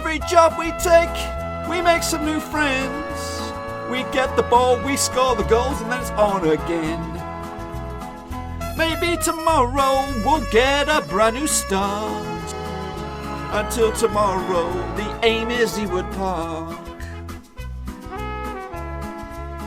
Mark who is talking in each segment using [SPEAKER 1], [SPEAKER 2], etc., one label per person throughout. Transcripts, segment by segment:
[SPEAKER 1] every job we take, we make some new friends. We get the ball, we score the goals, and then it's on again. Maybe tomorrow we'll get a brand new start. Until tomorrow, the aim is Ewood Park.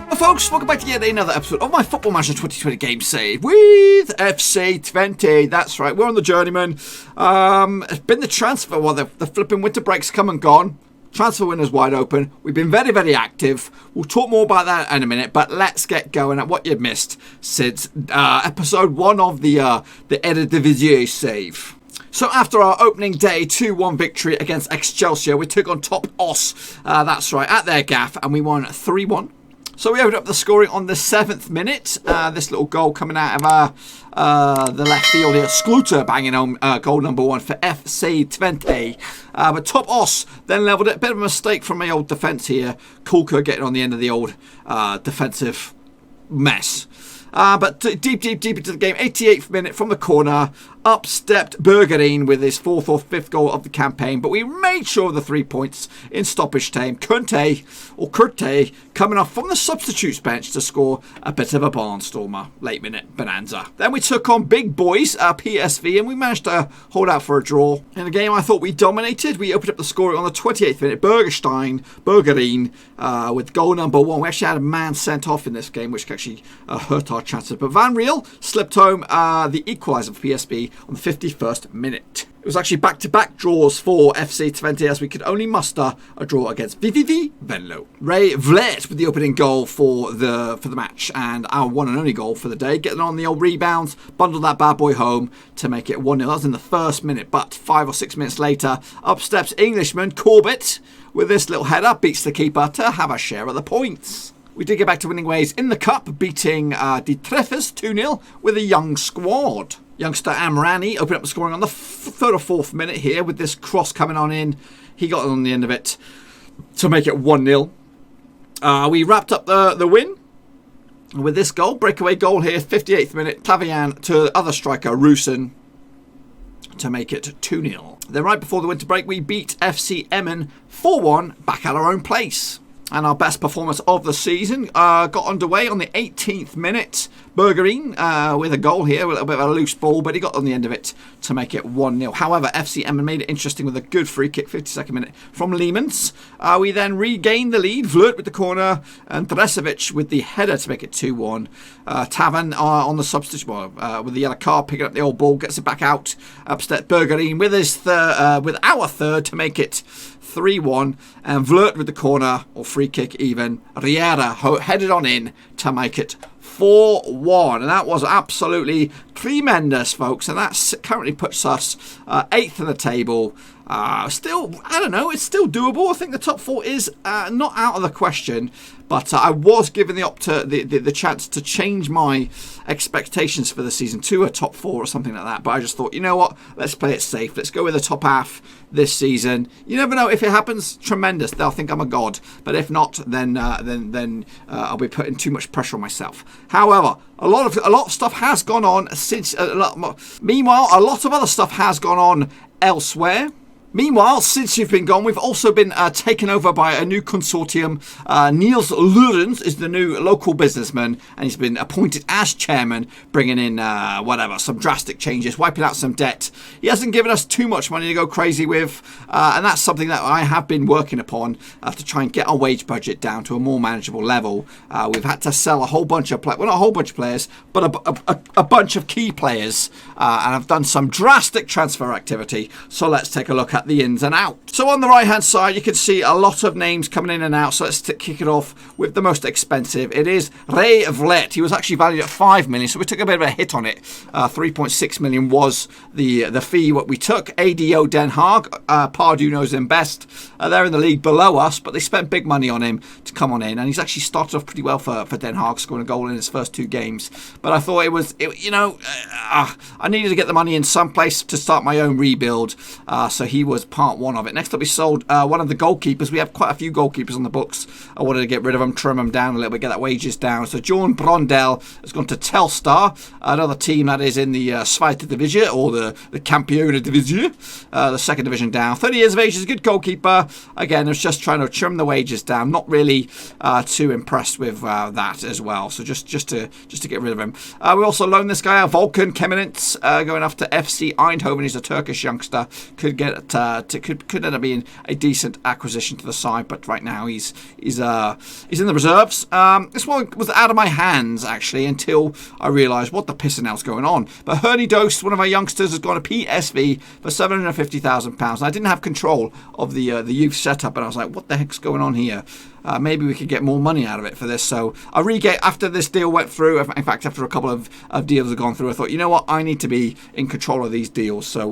[SPEAKER 1] Well, folks, welcome back to yet another episode of my Football Manager 2020 game save with FC20. That's right, we're on the Journeyman. It's been the transfer, well, the flipping winter break's come and gone. Transfer window's wide open. We've been very, very active. We'll talk more about that in a minute, but let's get going at what you've missed since episode 1 of the Eredivisie save. So after our opening day 2-1 victory against Excelsior, we took on Top Os, that's right, at their gaff, and we won 3-1. So we opened up the scoring on the 7th minute. This little goal coming out of the left field here. Skluter banging on goal number 1 for FC Twente. But Top Os then levelled it. A bit of a mistake from my old defence here. Kulka getting on the end of the old defensive mess. But deep into the game, 88th minute from the corner, up stepped Bergerin with his 4th or 5th goal of the campaign. But we made sure of the 3 points in stoppage time. Kürte coming off from the substitutes bench to score a bit of a barnstormer, late minute bonanza. Then we took on big boys, PSV, and we managed to hold out for a draw. In a game I thought we dominated. We opened up the scoring on the 28th minute. Bergerin with goal number 1. We actually had a man sent off in this game, which actually hurt our chances. But Van Riel slipped home the equaliser for PSV on the 51st minute. It was actually back-to-back draws for FC Twente as we could only muster a draw against VVV Venlo. Ray Vlet with the opening goal for the match and our one and only goal for the day. Getting on the old rebounds, bundled that bad boy home to make it 1-0. That was in the first minute, but 5 or 6 minutes later, up steps Englishman Corbett with this little header, beats the keeper to have a share of the points. We did get back to winning ways in the cup, beating Die Treffers 2-0 with a young squad. Youngster Amrani opened up the scoring on the 3rd or 4th minute here with this cross coming on in. He got on the end of it to make it 1-0. We wrapped up the win with this goal, breakaway goal here, 58th minute. Clavian to the other striker, Rusin, to make it 2-0. Then right before the winter break, we beat FC Emmen 4-1 back at our own place. And our best performance of the season got underway on the 18th minute. Bergerin with a goal here, a little bit of a loose ball, but he got on the end of it to make it 1-0. However, FC Emmen made it interesting with a good free kick, 52nd minute from Leemans. We then regained the lead. Vlert with the corner and Dresevic with the header to make it 2-1. Tavan on the substitute with the yellow card, picking up the old ball, gets it back out. Upstep Bergerin with his with our third to make it 3-1, and Vlert with the corner, or free kick even. Riera headed on in to make it 4-1, and that was absolutely tremendous, folks, and that currently puts us 8th in the table. Still, I don't know, it's still doable. I think the top 4 is not out of the question, but I was given the chance to change my expectations for the season to a top 4 or something like that, but I just thought, you know what, let's play it safe. Let's go with the top half this season. You never know, if it happens, tremendous. They'll think I'm a god, but if not, then I'll be putting too much pressure on myself. However, a lot of stuff has gone on since. Meanwhile, a lot of other stuff has gone on elsewhere. Meanwhile, since you've been gone, we've also been taken over by a new consortium. Niels Lurens is the new local businessman, and he's been appointed as chairman, bringing in, some drastic changes, wiping out some debt. He hasn't given us too much money to go crazy with, and that's something that I have been working upon to try and get our wage budget down to a more manageable level. We've had to sell a whole bunch of players, well, not a whole bunch of players, but a bunch of key players, and I've done some drastic transfer activity, so let's take a look at the ins and outs. So on the right hand side, you can see a lot of names coming in and out. So let's kick it off with the most expensive. It is Ray Vlet. He was actually valued at 5 million, so we took a bit of a hit on it. 3.6 million was the fee what we took. ADO Den Haag, Pardew knows him best. They're in the league below us, but they spent big money on him to come on in, and he's actually started off pretty well for Den Haag, scoring a goal in his first 2 games. But I thought I needed to get the money in some place to start my own rebuild. So he was part one of it. Next up, we sold one of the goalkeepers. We have quite a few goalkeepers on the books. I wanted to get rid of them, trim them down a little bit, get that wages down. So John Brondell has gone to Telstar, another team that is in the Zweite Division, or the Campione Division, the second division down. 30 years of age, is a good goalkeeper. Again, I was just trying to trim the wages down. Not really too impressed with that as well. So just to get rid of him. We also loaned this guy out, Volkan Kemenets, going after FC Eindhoven. He's a Turkish youngster. Could end up being a decent acquisition to the side, but right now he's in the reserves. This one was out of my hands actually until I realised what the pissing hell's going on. But Herney Dost, one of our youngsters, has gone to PSV for £750,000. I didn't have control of the youth setup, and I was like, what the heck's going on here? Maybe we could get more money out of it for this. So after this deal went through, in fact, after a couple of deals had gone through, I thought, you know what, I need to be in control of these deals. So,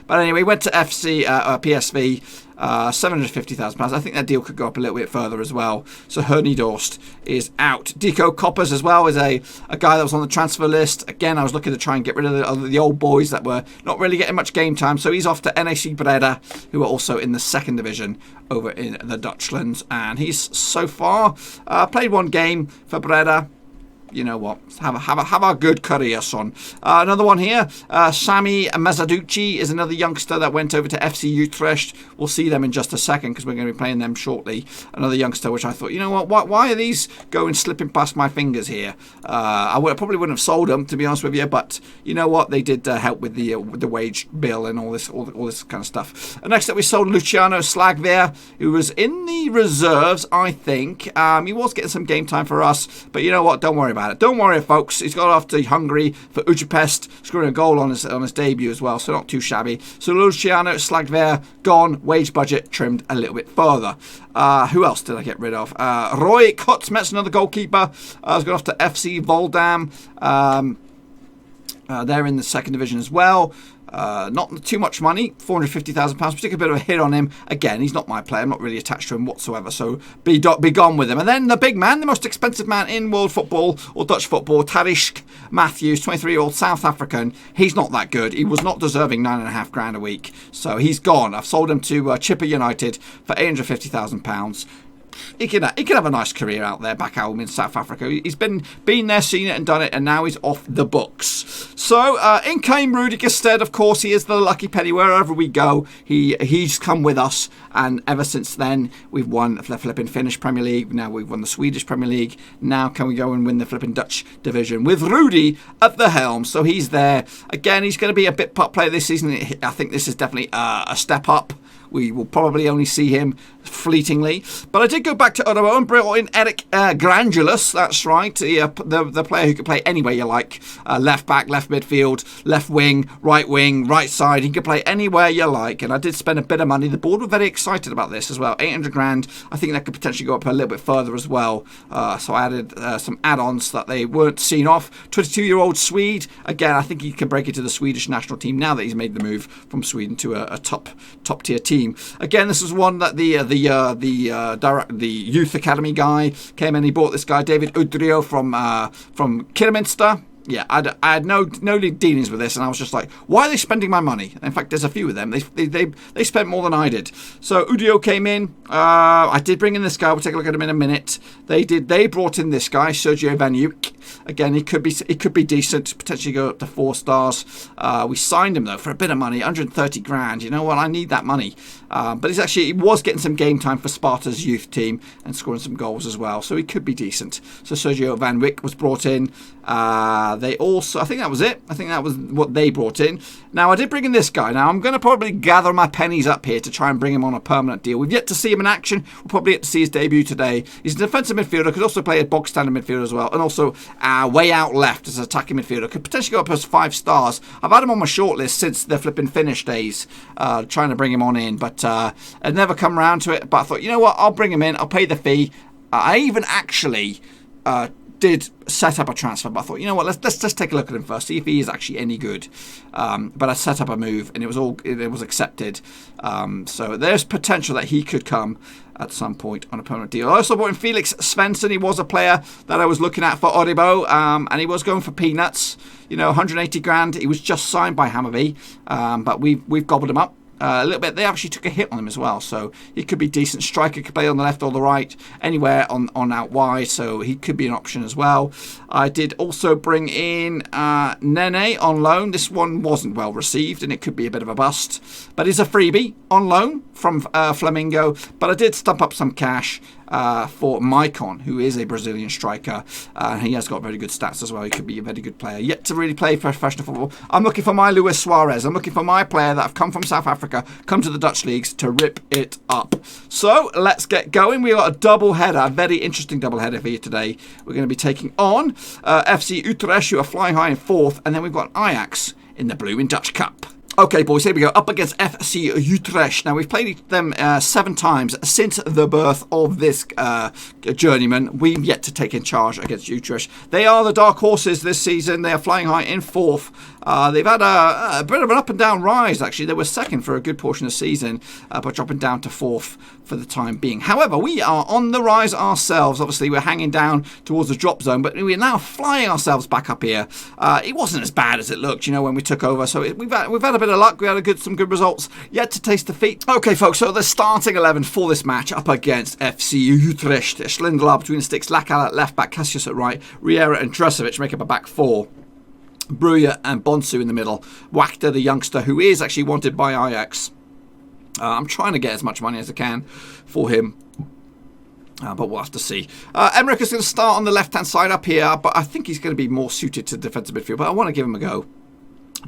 [SPEAKER 1] but anyway, went to PSV, £750,000. I think that deal could go up a little bit further as well. So Herney Dost is out. Deco Coppers as well is a guy that was on the transfer list. Again, I was looking to try and get rid of the old boys that were not really getting much game time. So he's off to NAC Breda, who are also in the second division over in the Dutchlands. And he's so far played one game for Breda. You know what? Have a good career, son. Another one here. Sami Mazzaducci is another youngster that went over to FC Utrecht. We'll see them in just a second because we're going to be playing them shortly. Another youngster, which I thought, you know what? Why are these slipping past my fingers here? I probably wouldn't have sold them, to be honest with you, but you know what? They did help with the wage bill and all this kind of stuff. Next up, we sold Luciano Slagver, who was in the reserves, I think. He was getting some game time for us, but you know what? Don't worry about it. Don't worry, folks. He's got off to Hungary for Ujapest, scoring a goal on his debut as well, so not too shabby. So Luciano Slagver gone, wage budget trimmed a little bit further. Who else did I get rid of? Roy Kotsmetz, another goalkeeper, has gone off to FC Voldam. They're in the second division as well. Not too much money, £450,000. We took a bit of a hit on him. Again, he's not my player. I'm not really attached to him whatsoever. So be gone with him. And then the big man, the most expensive man in world football or Dutch football, Tarisk Matthews, 23-year-old South African. He's not that good. He was not deserving £9,500 a week. So he's gone. I've sold him to Chipper United for £850,000. He can have a nice career out there, back home in South Africa. He's been there, seen it and done it, and now he's off the books. So in came Rudy Gestede. Of course, he is the lucky penny. Wherever we go, he's come with us, and ever since then, we've won the flipping Finnish Premier League. Now we've won the Swedish Premier League. Now can we go and win the flipping Dutch division with Rudy at the helm? So he's there. Again, he's going to be a bit pot player this season. I think this is definitely a step up. We will probably only see him fleetingly. But I did go back to Ottawa and brought in Eric Grandulus. That's right. The player who can play anywhere you like. Left back, left midfield, left wing, right side. He can play anywhere you like. And I did spend a bit of money. The board were very excited about this as well. 800 grand. I think that could potentially go up a little bit further as well. So I added some add-ons that they weren't seen off. 22-year-old Swede. Again, I think he can break into the Swedish national team now that he's made the move from Sweden to a top-tier team. Again, this was one that the youth academy guy came in. He bought this guy David Udrio from Kidderminster. Yeah, I had no dealings with this, and I was just like, why are they spending my money? In fact, there's a few of them. They spent more than I did. So Udio came in. I did bring in this guy. We'll take a look at him in a minute. They brought in this guy, Sergio Van Uijk. Again, he could be decent. Potentially go up to 4 stars. We signed him though for a bit of money, 130 grand. You know what? I need that money. But he was getting some game time for Sparta's youth team and scoring some goals as well. So he could be decent. So Sergio Van Uijk was brought in. They also, I think that was it. I think that was what they brought in. Now, I did bring in this guy. Now, I'm going to probably gather my pennies up here to try and bring him on a permanent deal. We've yet to see him in action. We'll probably get to see his debut today. He's a defensive midfielder. Could also play a box standard midfielder as well. And also way out left as an attacking midfielder. Could potentially go up as 5 stars. I've had him on my shortlist since the flipping Finnish days. Trying to bring him on in. But I'd never come around to it. But I thought, you know what? I'll bring him in. I'll pay the fee. I even actually did set up a transfer, but I thought, you know what, let's just take a look at him first, see if he is actually any good. But I set up a move, and it was accepted. So there's potential that he could come at some point on a permanent deal. I also bought in Felix Svensson. He was a player that I was looking at for Oribo, and he was going for peanuts. 180 grand. He was just signed by Hammarby, but we've gobbled him up. a little bit. They actually took a hit on him as well, so he could be decent. Striker could play on the left or the right, anywhere on out wide, so he could be an option as well. I did also bring in Nene on loan. This one wasn't well received, and it could be a bit of a bust, but it's a freebie on loan from Flamingo. But I did stump up some cash for Maicon, who is a Brazilian striker. He has got very good stats as well. He could be a very good player. Yet to really play professional football. I'm looking for my Luis Suarez. I'm looking for my player that have come from South Africa, come to the Dutch leagues to rip it up. So let's get going. We've got a double header, a very interesting double header for you today. We're going to be taking on FC Utrecht, who are flying high in 4th, and then we've got Ajax in the Blue in Dutch Cup. Okay, boys, here we go. Up against FC Utrecht. Now, we've played them 7 times since the birth of this Journeyman. We've yet to take in charge against Utrecht. They are the dark horses this season. They are flying high in 4th. They've had a bit of an up and down rise, actually. They were 2nd for a good portion of the season, but dropping down to 4th for the time being. However, we are on the rise ourselves. Obviously, we're hanging down towards the drop zone, but we're now flying ourselves back up here. It wasn't as bad as it looked, when we took over. So we've had a bit of luck. We had some good results. Yet to taste defeat. Okay, folks, so the starting 11 for this match up against FC Utrecht. Schlindelar between the sticks, Lakal at left back, Cassius at right, Riera and Dresovic make up a back 4. Bruja and Bonsu in the middle. Wachter, the youngster, who is actually wanted by Ajax. I'm trying to get as much money as I can for him. But we'll have to see. Emmerich is going to start on the left-hand side up here, but I think he's going to be more suited to defensive midfield, but I want to give him a go.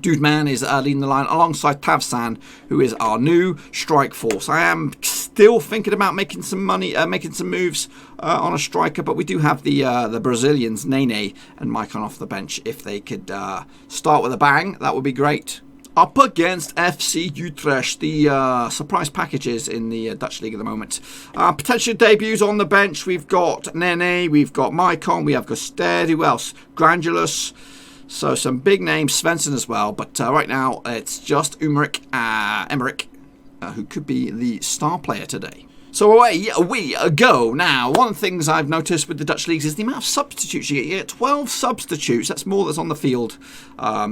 [SPEAKER 1] Dude Man is leading the line alongside Tavsan, who is our new strike force. I am still thinking about making some money, making some moves on a striker, but we do have the Brazilians, Nene and Maicon off the bench. If they could start with a bang, that would be great. Up against FC Utrecht, the surprise packages in the Dutch league at the moment. Potential debuts on the bench. We've got Nene, we've got Maicon, we have Gosted, who else? Granulus. So some big names, Svensson as well, but right now it's just Emmerich, who could be the star player today. So away we go. Now, one of the things I've noticed with the Dutch leagues is the amount of substitutes you get. You get 12 substitutes, that's more that's on the field.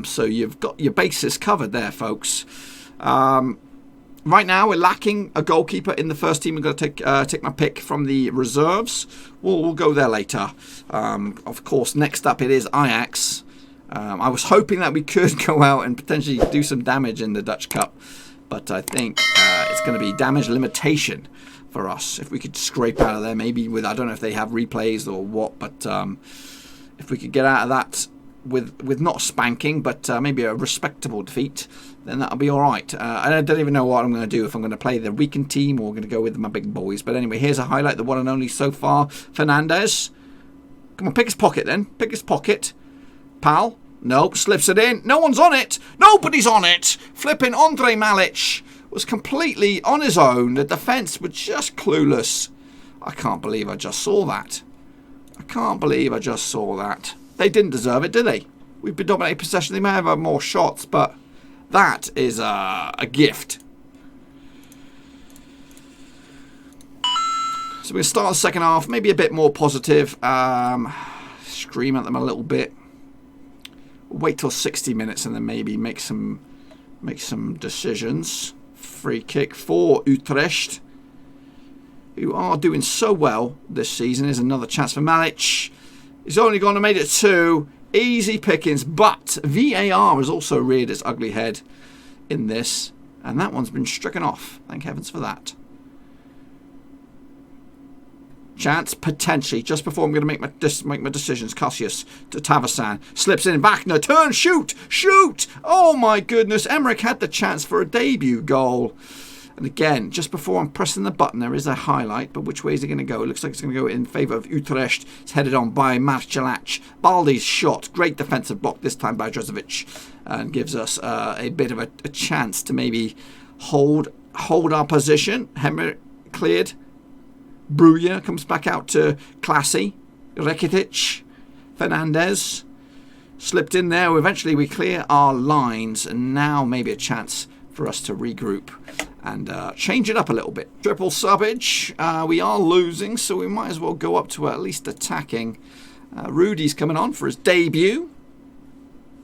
[SPEAKER 1] So you've got your bases covered there, folks. Right now, we're lacking a goalkeeper in the first team. We're going to take my pick from the reserves. We'll go there later. Of course, next up it is Ajax. I was hoping that we could go out and potentially do some damage in the Dutch Cup, but I think it's going to be damage limitation for us. If we could scrape out of there, maybe with, I don't know if they have replays or what, but if we could get out of that with not spanking, but maybe a respectable defeat, then that'll be all right. I don't even know what I'm going to do, if I'm going to play the weakened team or going to go with my big boys. But anyway, here's a highlight, the one and only so far, Fernandez. Come on, pick his pocket then. Pick his pocket. Pal. Nope, slips it in. No one's on it. Nobody's on it. Flipping Andre Malic was completely on his own. The defence were just clueless. I can't believe I just saw that. I can't believe I just saw that. They didn't deserve it, did they? We've been dominating possession. They may have had more shots, but that is a gift. So we're going to start the second half, maybe a bit more positive. Scream at them a little bit. Wait till 60 minutes and then maybe make some decisions. Free kick for Utrecht, who are doing so well this season. Is another chance for Malic. He's only going to make it 2. Easy pickings, but VAR has also reared its ugly head in this, and that one's been stricken off. Thank heavens for that. Chance, potentially, just before I'm going to make my decisions. Cassius to Tavsan. Slips in, Wagner, turn, shoot! Shoot! Oh my goodness, Emmerich had the chance for a debut goal. And again, just before I'm pressing the button, there is a highlight, but which way is it going to go? It looks like it's going to go in favour of Utrecht. It's headed on by Marcelac. Baldi's shot. Great defensive block, this time by Dresovic. And gives us a bit of a chance to maybe hold our position. Emmerich cleared. Bruja comes back out to Classy. Rekitic. Fernandez. Slipped in there. Eventually we clear our lines. And now maybe a chance for us to regroup and change it up a little bit. Triple subbage. We are losing, so we might as well go up to at least attacking. Rudy's coming on for his debut.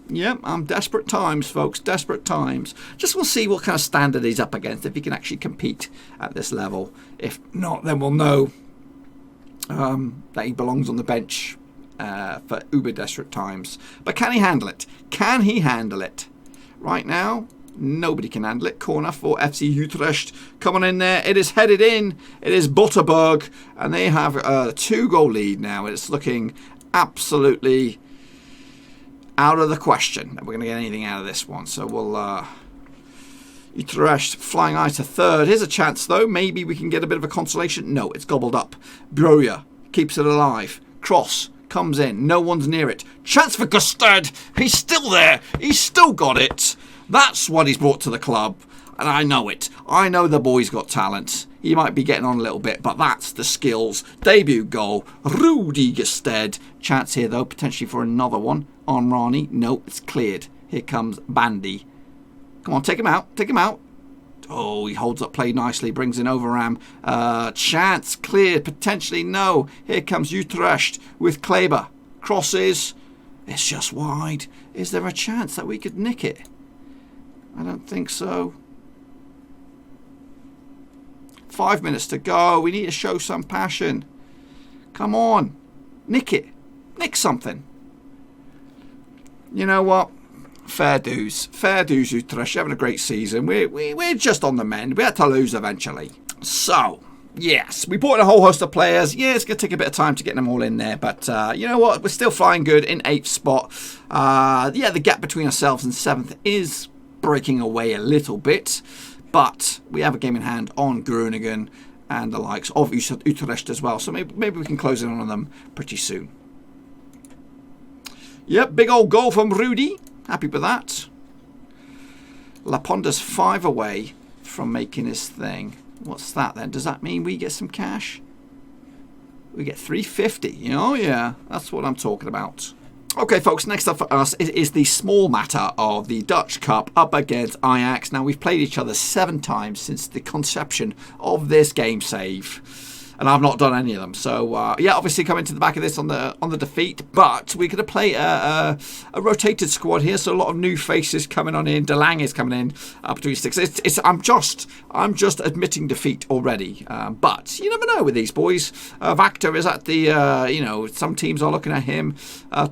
[SPEAKER 1] Yep, I'm desperate times, folks. Desperate times. Just want to see what kind of standard he's up against, if he can actually compete at this level. If not, then we'll know that he belongs on the bench for uber desperate times. But can he handle it? Can he handle it? Right now, nobody can handle it. Corner for FC Utrecht. Come on in there. It is headed in. It is Butterberg. And they have a 2-goal lead now. It's looking absolutely out of the question that we're going to get anything out of this one. So we'll... Utrecht flying high to third. Here's a chance, though. Maybe we can get a bit of a consolation. No, it's gobbled up. Broja keeps it alive. Cross comes in. No one's near it. Chance for Gusted. He's still there. He's still got it. That's what he's brought to the club. And I know it. I know the boy's got talent. He might be getting on a little bit, but that's the skills. Debut goal. Rudy Gusted. Chance here, though, potentially for another one. On Rani. No, it's cleared. Here comes Bandy. Come on, take him out. Take him out. Oh, he holds up play nicely. Brings in Overram. Chance cleared. Potentially no. Here comes Utrecht with Kleber. Crosses. It's just wide. Is there a chance that we could nick it? I don't think so. 5 minutes to go. We need to show some passion. Come on. Nick it. Nick something. You know what? Fair dues, Utrecht. You're having a great season. We're just on the mend. We had to lose eventually. So, yes, we brought in a whole host of players. Yeah, it's going to take a bit of time to get them all in there. But you know what? We're still flying good in 8th spot. Yeah, the gap between ourselves and 7th is breaking away a little bit. But we have a game in hand on Groningen and the likes of Utrecht as well. So maybe we can close in on them pretty soon. Yep, big old goal from Rudy. Happy with that. Laponda's 5 away from making his thing. What's that then? Does that mean we get some cash? We get 350. Oh yeah, that's what I'm talking about. Okay, folks, next up for us is the small matter of the Dutch Cup up against Ajax. Now, we've played each other 7 times since the conception of this game save. And I've not done any of them. So, yeah, obviously coming to the back of this on the defeat. But we're going to play a rotated squad here. So a lot of new faces coming on in. DeLange is coming in between sticks. I'm just admitting defeat already. But you never know with these boys. Vactor is at the, some teams are looking at him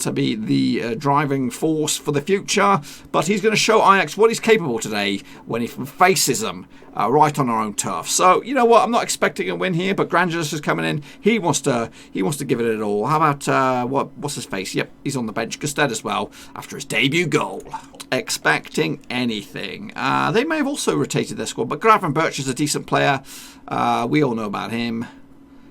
[SPEAKER 1] to be the driving force for the future. But he's going to show Ajax what he's capable today when he faces them right on our own turf. So, you know what? I'm not expecting a win here, but Grangelis is coming in. He wants to give it an all. How about what's his face? Yep, he's on the bench. Gusted as well after his debut goal. Expecting anything. They may have also rotated their squad, but Gravenberch is a decent player. We all know about him.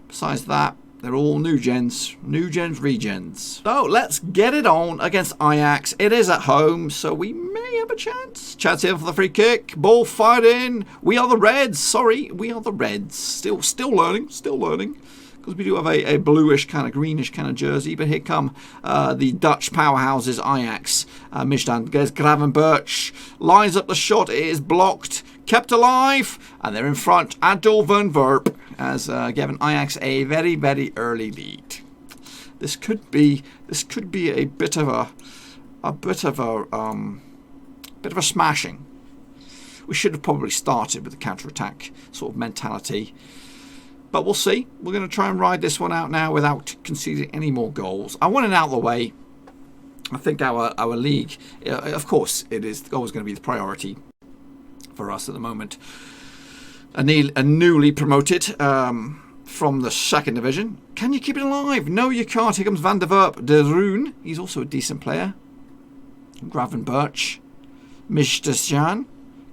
[SPEAKER 1] Besides that, they're all new gens, regens. So let's get it on against Ajax. It is at home, so we may have a chance. Chance here for the free kick. Ball fired in. We are the Reds. Sorry, we are the Reds. Still learning. Because we do have a bluish kind of greenish kind of jersey. But here come the Dutch powerhouses, Ajax. Mijdan gets Gravenberch. Lines up the shot. It is blocked. Kept alive. And they're in front. Adol van Verp has given Ajax a very, very early lead. This could be a bit of a smashing. We should have probably started with the counter-attack sort of mentality. But we'll see. We're going to try and ride this one out now without conceding any more goals. I want it out of the way. I think our league, of course, it is always going to be the priority for us at the moment. A newly promoted from the 2nd division. Can you keep it alive? No, you can't. Here comes Van der Verp. De Roon. He's also a decent player. Gravenberch. Mijdan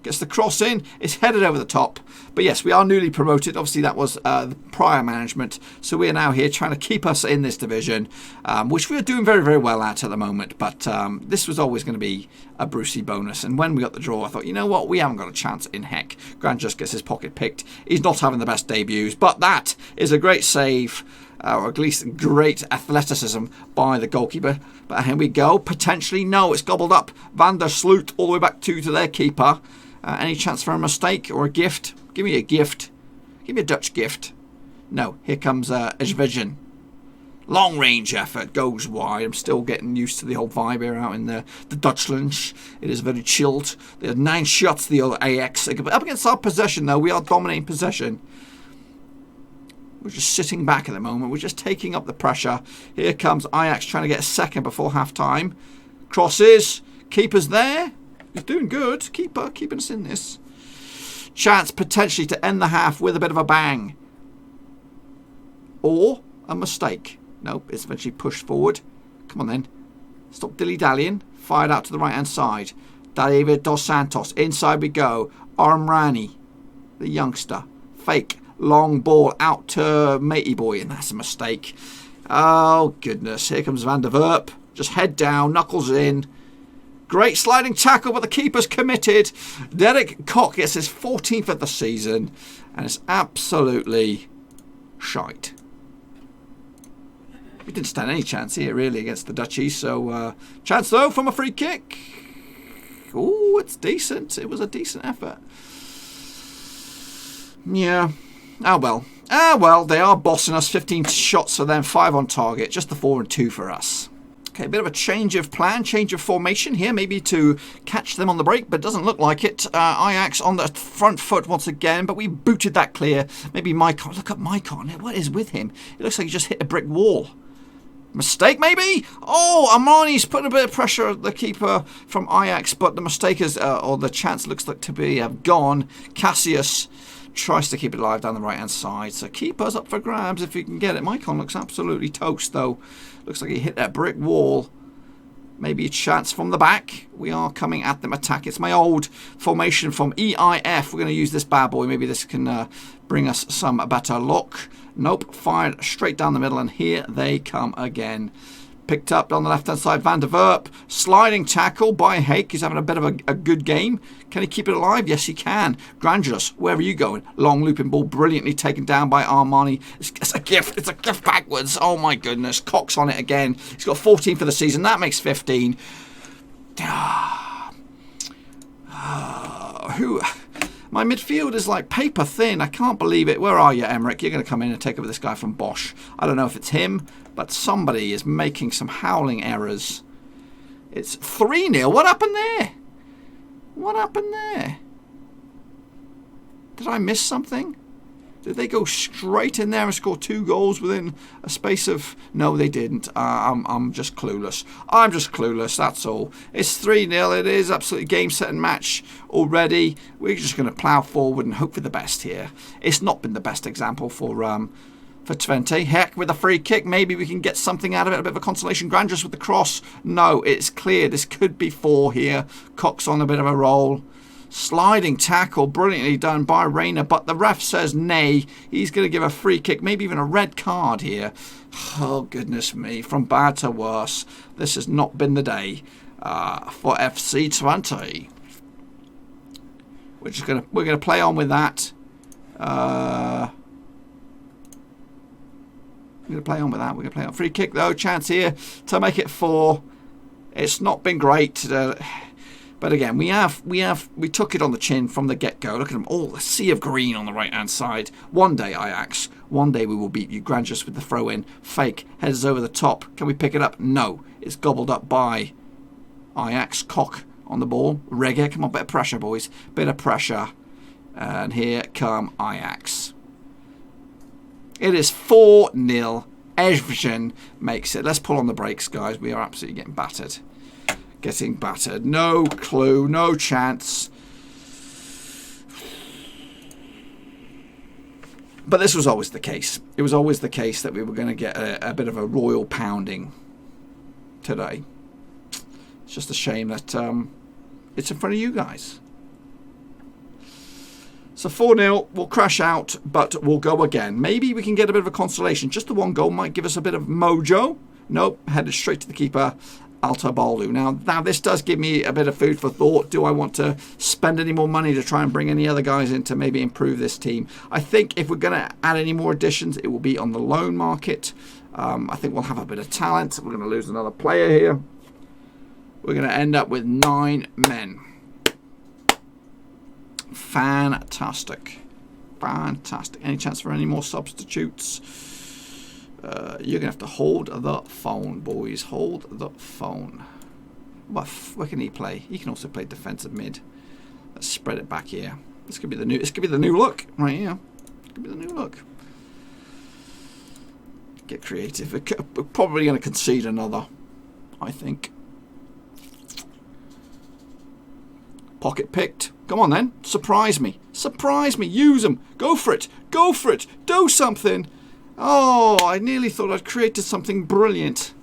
[SPEAKER 1] gets the cross in. It's headed over the top. But yes, we are newly promoted. Obviously, that was the prior management. So we are now here trying to keep us in this division, which we are doing very, very well at the moment. But this was always going to be a Brucey bonus. And when we got the draw, I thought, you know what? We haven't got a chance in heck. Grant just gets his pocket picked. He's not having the best debuts. But that is a great save. Or at least great athleticism by the goalkeeper. But here we go. Potentially, no, it's gobbled up. Van der Sloot all the way back to their keeper. Any chance for a mistake or a gift? Give me a gift. Give me a Dutch gift. No, here comes Ewood. Long range effort, goes wide. I'm still getting used to the whole vibe here out in the Dutchland. It is very chilled. There are 9 shots, the other Ajax. Up against our possession, though, we are dominating possession. We're just sitting back at the moment. We're just taking up the pressure. Here comes Ajax trying to get a second before half-time. Crosses. Keeper's there. He's doing good. Keeper keeping us in this. Chance potentially to end the half with a bit of a bang. Or a mistake. Nope, it's eventually pushed forward. Come on then. Stop dilly-dallying. Fired out to the right-hand side. David Dos Santos. Inside we go. Armrani, the youngster. Fake. Long ball out to Matey Boy. And that's a mistake. Oh, goodness. Here comes Van der Verp. Just head down. Knuckles in. Great sliding tackle, but the keeper's committed. Derek Koch gets his 14th of the season. And it's absolutely shite. We didn't stand any chance here, really, against the Dutchies. So, chance, though, from a free kick. Oh, it's decent. It was a decent effort. Yeah. Oh, well. Ah, well, they are bossing us. 15 shots for them, 5 on target. Just the 4 and 2 for us. Okay, a bit of a change of plan, change of formation here. Maybe to catch them on the break, but doesn't look like it. Ajax on the front foot once again, but we booted that clear. Maybe Maicon. Look at Maicon. What is with him? It looks like he just hit a brick wall. Mistake, maybe? Oh, Armani's putting a bit of pressure at the keeper from Ajax, but the mistake is, or the chance looks like to be gone. Cassius tries to keep it alive down the right-hand side. So keeper's up for grabs if he can get it. Maicon looks absolutely toast, though. Looks like he hit that brick wall. Maybe a chance from the back. We are coming at them attack. It's my old formation from EIF. We're going to use this bad boy. Maybe this can bring us some better luck. Nope. Fired straight down the middle, and here they come again. Picked up on the left-hand side, Van der Verp. Sliding tackle by Hake. He's having a bit of a good game. Can he keep it alive? Yes, he can. Grandiose, where are you going? Long looping ball, brilliantly taken down by Armani. It's a gift. It's a gift backwards. Oh, my goodness. Cox on it again. He's got 14 for the season. That makes 15. Who... My midfield is like paper thin. I can't believe it. Where are you, Emmerich? You're going to come in and take over this guy from Bosch. I don't know if it's him, but somebody is making some howling errors. It's 3-0. What happened there? What happened there? Did I miss something? Did they go straight in there and score 2 goals within a space of... No, they didn't. I'm just clueless. I'm just clueless, that's all. It's 3-0. It is absolutely game, set and match already. We're just going to plough forward and hope for the best here. It's not been the best example for Twente. Heck, with a free kick, maybe we can get something out of it. A bit of a consolation. Grandiose with the cross. No, it's clear. This could be 4 here. Cox on a bit of a roll. Sliding tackle, brilliantly done by Rayner, but the ref says nay. He's going to give a free kick, maybe even a red card here. Oh, goodness me. From bad to worse. This has not been the day for FC20. We're gonna play on with that. We're going to play on with that. We're going to play on. Free kick, though. Chance here to make it 4. It's not been great. But again, we took it on the chin from the get-go. Look at them all, the sea of green on the right-hand side. One day, Ajax, one day we will beat you. Grandiose with the throw-in. Fake, heads over the top. Can we pick it up? No. It's gobbled up by Ajax. Koch on the ball. Reggae, come on, bit of pressure, boys. Bit of pressure. And here come Ajax. It is 4-0. Evgen makes it. Let's pull on the brakes, guys. We are absolutely getting battered. Getting battered. No clue. No chance. But this was always the case. It was always the case that we were going to get a bit of a royal pounding today. It's just a shame that it's in front of you guys. So 4-0, we'll crash out, but we'll go again. Maybe we can get a bit of a consolation. Just the 1 goal might give us a bit of mojo. Nope, headed straight to the keeper. Altabalu. Now this does give me a bit of food for thought. Do I want to spend any more money to try and bring any other guys in to maybe improve this team? I think if we're going to add any more additions, it will be on the loan market. I think we'll have a bit of talent. We're going to lose another player here. We're going to end up with 9 men. Fantastic. Fantastic. Any chance for any more substitutes? You're going to have to hold the phone, boys. Hold the phone. Where can he play? He can also play defensive mid. Let's spread it back here. This could be the new. This could be the new look right here. This could be the new look. Get creative. We're probably going to concede another, I think. Pocket picked. Come on then. Surprise me. Surprise me. Use them. Go for it. Go for it. Do something. Oh, I nearly thought I'd created something brilliant.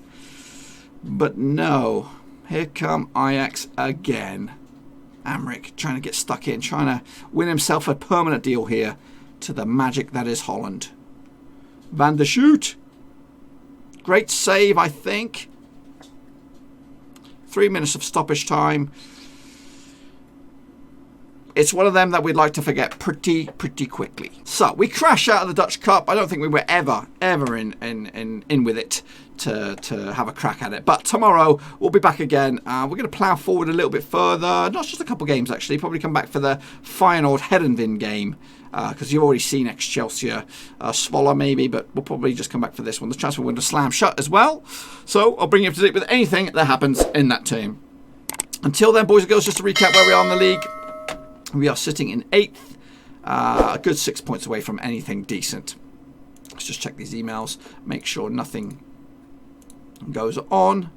[SPEAKER 1] But no. Here come Ajax again. Amrik trying to get stuck in. Trying to win himself a permanent deal here to the magic that is Holland. Van der Schoot. Great save, I think. 3 minutes of stoppage time. It's one of them that we'd like to forget pretty quickly. So we crash out of the Dutch Cup. I don't think we were ever in with it to have a crack at it. But tomorrow we'll be back again. We're going to plough forward a little bit further. Not just a couple games actually. Probably come back for the Feyenoord Heerenveen game because you've already seen ex-Chelsea Swoller maybe, but we'll probably just come back for this one. The transfer window slam shut as well. So I'll bring you up to date with anything that happens in that team. Until then, boys and girls, just to recap where we are in the league. We are sitting in 8th, a good 6 points away from anything decent. Let's just check these emails, make sure nothing goes on.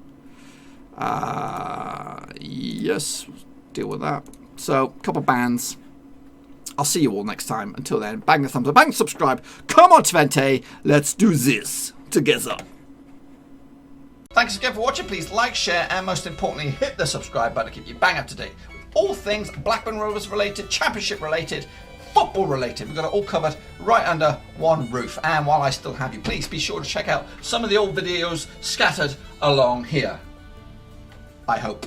[SPEAKER 1] Yes, deal with that. So, a couple bans. I'll see you all next time. Until then, bang the thumbs up, bang the subscribe. Come on, Twente, let's do this together. Thanks again for watching. Please like, share, and most importantly, hit the subscribe button to keep you bang up to date. All things Blackburn Rovers related, championship related, football related. We've got it all covered right under one roof. And while I still have you, please be sure to check out some of the old videos scattered along here. I hope.